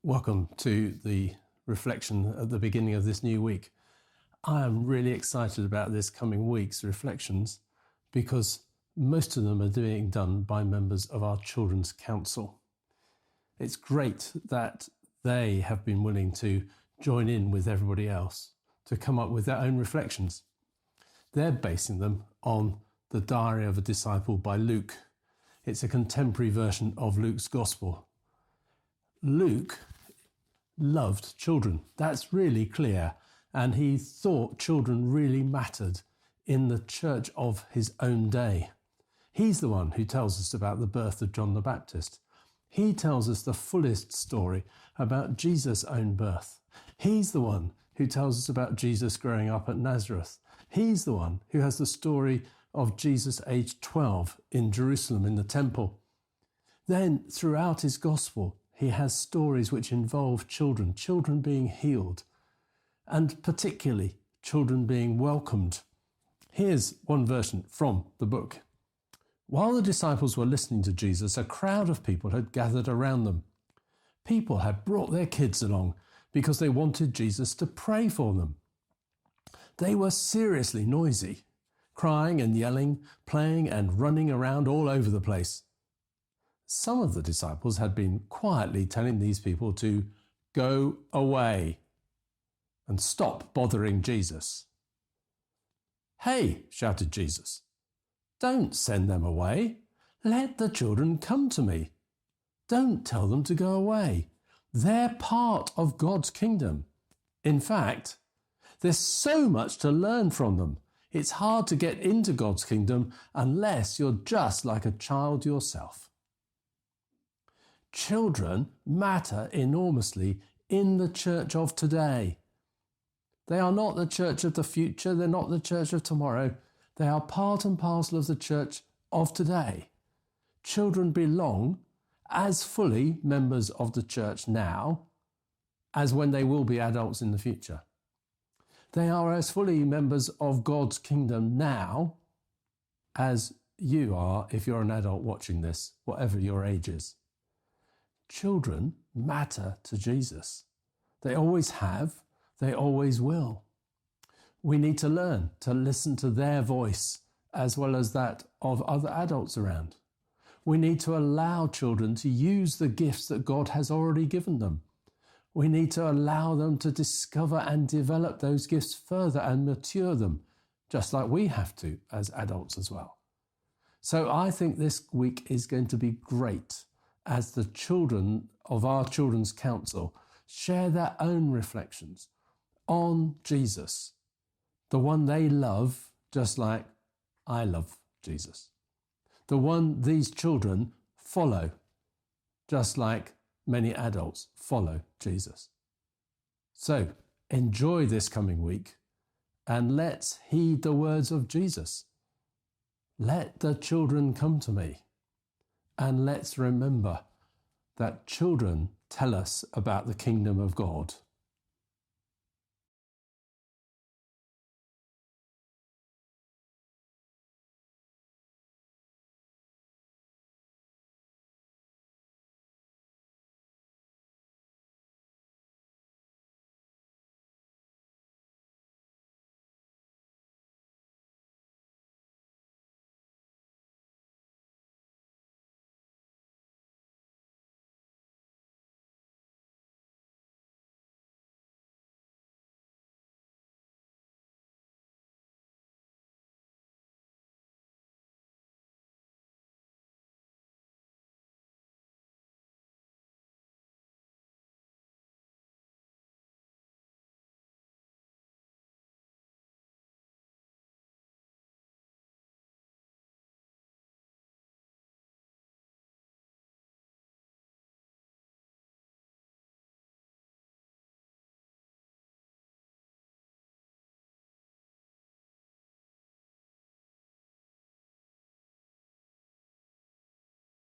Welcome to the reflection at the beginning of this new week. I am really excited about this coming week's reflections because most of them are being done by members of our Children's Council. It's great that they have been willing to join in with everybody else to come up with their own reflections. They're basing them on the Diary of a Disciple by Luke. It's a contemporary version of Luke's Gospel. Luke loved children. That's really clear. And he thought children really mattered in the church of his own day. He's the one who tells us about the birth of John the Baptist. He tells us the fullest story about Jesus' own birth. He's the one who tells us about Jesus growing up at Nazareth. He's the one who has the story of Jesus aged 12 in Jerusalem in the temple. Then throughout his gospel, he has stories which involve children being healed, and particularly children being welcomed. Here's one version from the book. While the disciples were listening to Jesus, a crowd of people had gathered around them. People had brought their kids along because they wanted Jesus to pray for them. They were seriously noisy, crying and yelling, playing and running around all over the place. Some of the disciples had been quietly telling these people to go away and stop bothering Jesus. "Hey," shouted Jesus, "don't send them away. Let the children come to me. Don't tell them to go away. They're part of God's kingdom. In fact, there's so much to learn from them. It's hard to get into God's kingdom unless you're just like a child yourself." Children matter enormously in the church of today. They are not the church of the future. They're not the church of tomorrow. They are part and parcel of the church of today. Children belong as fully members of the church now as when they will be adults in the future. They are as fully members of God's kingdom now as you are if you're an adult watching this, whatever your age is. Children matter to Jesus. They always have, they always will. We need to learn to listen to their voice as well as that of other adults around. We need to allow children to use the gifts that God has already given them. We need to allow them to discover and develop those gifts further and mature them, just like we have to as adults as well. So I think this week is going to be great as the children of our Children's Council share their own reflections on Jesus, the one they love, just like I love Jesus, the one these children follow, just like many adults follow Jesus. So enjoy this coming week and let's heed the words of Jesus. Let the children come to me. And let's remember that children tell us about the kingdom of God.